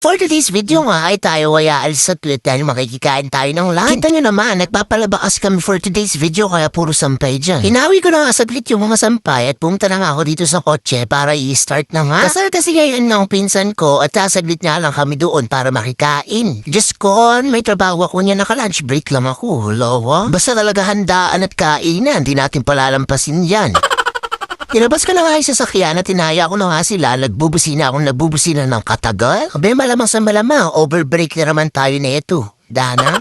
For today's video nga ay tayo ay aalis at dahil makikikain tayo ng lunch. Kita nyo naman, nagpapalabakas kami for today's video kaya puro sampay dyan. Hinawi ko na nga saglit yung mga sampay at pumunta na nga ako dito sa kotse para i-start na nga. Kasal kasi ngayon ng pinsan ko at saglit nga lang kami doon para makikain. Just ko, may trabaho ako niya, naka-lunch break lang ako. Lawa. Basta talaga handaan at kainan, di natin palalampasin yan. Tinabas ko na nga yung sasakyan at tinaya ko na nga sila, nagbubusina ng katagal. Abe, malamang sa malamang, overbreak na naman tayo na ito. Dana?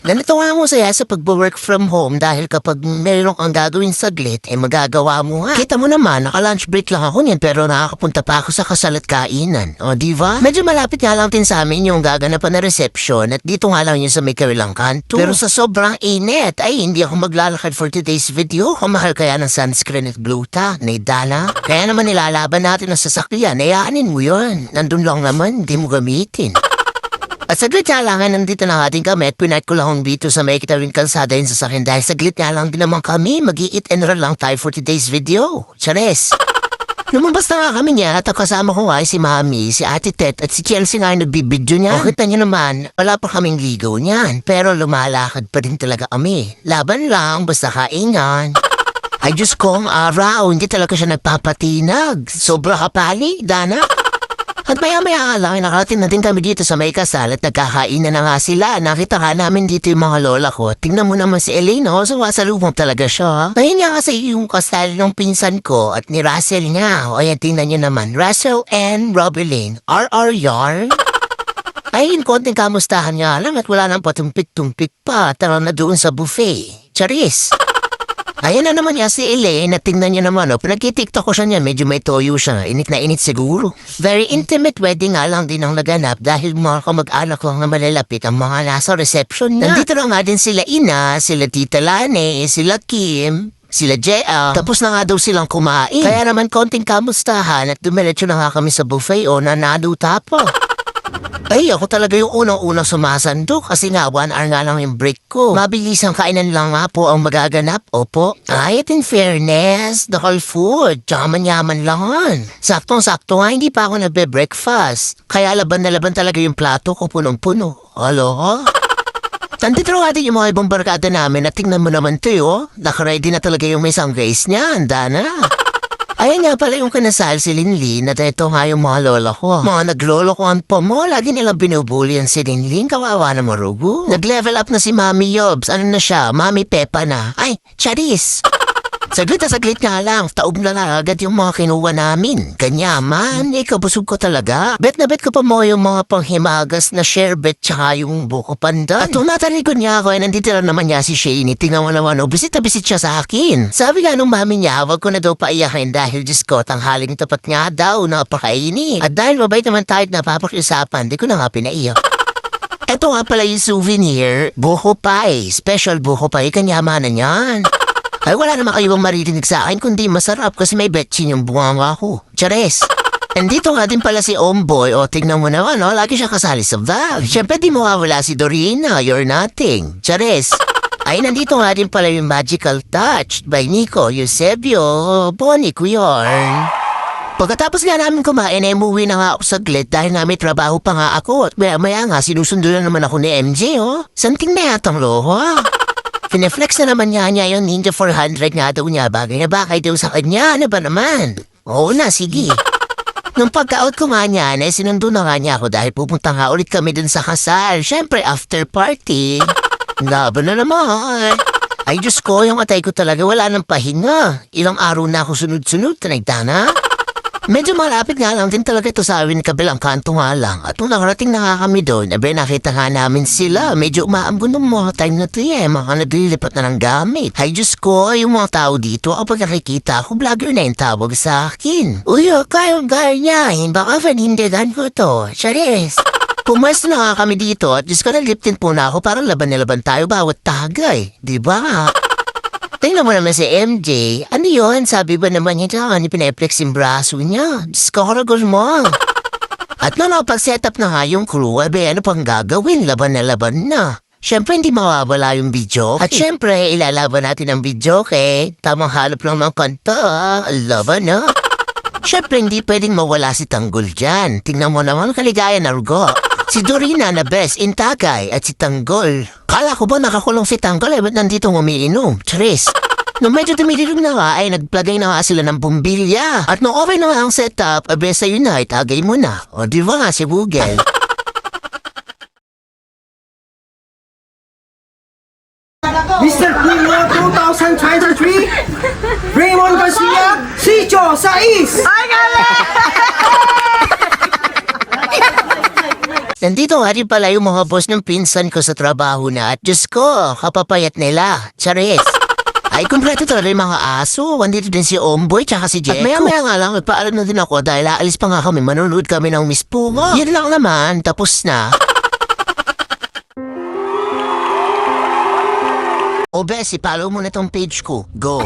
Ganito nga mo saya sa pag-work from home dahil kapag meron kang gagawin saglit, magagawa mo nga. Kita mo naman, naka-lunch break lang ako niyan pero nakakapunta pa ako sa kasal at kainan. O, diba? Medyo malapit nga lang din sa amin yung gaganapan na reception at dito nga lang yun sa may kabilang kanto. Pero sa sobrang init, ay hindi ako maglalakad for today's video. Kumahal kaya ng sunscreen at gluta, naidala. Kaya naman nilalaban natin ang sasakyan, nayaanin mo yun. Nandun lang naman, hindi mo gamitin. At saglit nga lang, nandito na ating kami at pinat ko lang dito sa may kitawing kalsada yun sa sakin dahil saglit nga lang din naman kami, mag-i-eat and roll lang tayo for today's video. Chares! Lumabas na nga kami niya at kasama ko nga si Mami, si Ate Tet at si Chelsea nga nagbibidyo niya. O kita niyo naman, wala pa kaming ligaw niyan pero lumalakad pa rin talaga kami. Laban lang, basta kainan. Ay Diyos kong araw, hindi talaga siya nagpapatinag. Sobra kapali, Dana. At maya-maya nga lang, nakarating na din kami dito sa may kasal at nagkakainan na nga sila. Nakita ka namin dito yung mga lola ko. Tingnan mo naman si Elaine, sawasalubong talaga siya. Ngayon nga kasi yung kasal ng pinsan ko at ni Russell nga. O ayan, tingnan nyo naman. Russell and Robeline. R.R. Yarn. Ayun, konting kamustahan nga lang at wala nang patumpik-tumpik pa. Tara na doon sa buffet. Charis! Ayan na naman niya si Elaine at tingnan niya naman pinagkitiktok ko siya niya, medyo may toyo siya, init na init siguro. Very intimate wedding nga lang din ang naganap dahil mga kamag-anak lang na malalapit ang mga nasa reception niya. Nandito na nga din sila Ina, sila Tita Lane, sila Kim, sila Jea. Tapos na nga daw silang kumain. Kaya naman konting kamustahan at dumiretso na nga kami sa buffet nanaduta pa. Ay, ako talaga yung unang-unang sumasandok kasi nga 1 hour nga lang yung break ko. Mabilis ang kainan lang nga po ang magaganap. Opo. Ay, at in fairness, the whole food, tsaka manyaman lang. Saktong-sakto nga, hindi pa ako nagbe-breakfast. Kaya laban na laban talaga yung plato ko, punong-puno. Alo? Nandito nga din yung mga ibang barkada namin at tingnan mo naman to, nakaready na talaga yung may sungrace niya, handa na. Ayan nga pala yung kinasal si Linlin at ito nga yung mga lola ko. Mga naglolokohan po mo, lagi nilang binubuli yan si Linlin, kawawa na marugo. Nag-level up na si Mami Yobs, ano na siya, Mami Peppa na. Ay, Charis! Saglit nga lang, taob na agad yung mga kinuha namin. Kanyaman, kabusog ko talaga. Bet na bet ko pa mo yung mga panghimagas na sherbet tsaka yung buko pandan. At nung natarigon niya ako, nandito na naman niya si Shane. Tingnan mo naman, bisit na bisit siya sa akin. Sabi nga nung mami niya, wag ko na daw paiyakin dahil Diyos ko, tanghaling tapat nga daw, napakainit. At dahil mabait naman tayo at napapakiusapan, di ko na nga pinaiyak. Eto nga pala yung souvenir, buko pie. Special buko pie, kanyamanan yan. Ay, wala naman kayong maririnig sa akin kundi masarap kasi may betchin yung bunganga ko. Chares! Nandito nga din pala si Omboy. Tingnan mo naman, lagi siya kasali sa vlog. Siyempre di mawawala si Dorina, you're nothing. Chares! Ay, nandito nga din pala yung Magical Touch by Nico Eusebio, Bonnie Kuyorn. Pagkatapos nga namin kumain, umuwi na nga ako saglit dahil nga may trabaho pa nga ako. At maya nga, sinusundo na naman ako ni MJ, Santing na yatang loho, Pineflex na naman niya yung Ninja 400 nga daw niya. Bagay na bakay daw sa kanya. Ano ba naman? Oo na, sige. Nung pagka-out ko nga niya, sinundo na nga niya ako dahil pupunta nga ulit kami dun sa kasal. Siyempre, after party. Laban na naman. Ay, Diyos ko, yung atay ko talaga wala nang pahinga. Ilang araw na ako sunod-sunod, tanagdana. Medyo malapit nga lang din talaga ito sa amin kabilang kanto nga lang. At nung nakarating na nga kami doon, nakita nga namin sila. Medyo umaambon ng mga time na ito mga naglilipat na ng gamit. Ay Diyos ko, yung mga tao dito, kapag nakikita ako, vlogger na yung tawag sa akin. Uy, kayong ganyan, baka panindigan ko to. Charis! Pumasto na nga kami dito at Diyos ko naliptin po na ako para laban na laban tayo bawat tagay. Diba? Tingnan mo naman si MJ. Ano yun? Sabi ba naman niya ni pineplex yung braso niya? Discouragos mo. At nung napag-set up na nga yung crew, ano pang gagawin? Laban na laban na. Siyempre hindi mawawala yung video. At siyempre ilalaban natin ang video tamang halop lang ng kanta. Laban na. Syempre, hindi pwedeng mawala si Tanggol dyan. Tingnan mo naman kaligayan na rugo. Si Dorina na best in Tagay at si Tanggol. Kala ko ba nakakulong si Tanggol ba't nandito umiinom? Tris. Nung medyo dumidilog na nga ay nagplagay na nga sila ng bumbilya. At nung okay na nga ang setup, abe sa Unite, tagay mo na. O di ba nga si Google? Mr. Julio 2023, Raymond Garcia, Sitio Sais! Nandito nga rin pala yung mga boss ng pinsan ko sa trabaho na at Diyos ko, kapapayat nila. Charis. Ay, kumpleto talaga yung mga aso. Andito din si Omboy tsaka si Jeko. At maya-maya nga lang, nagpaalam na din ako dahil aalis pa nga kami. Manunod kami ng Miss Puma. Yan lang naman, tapos na. O Bes, follow mo na tong page ko. Go.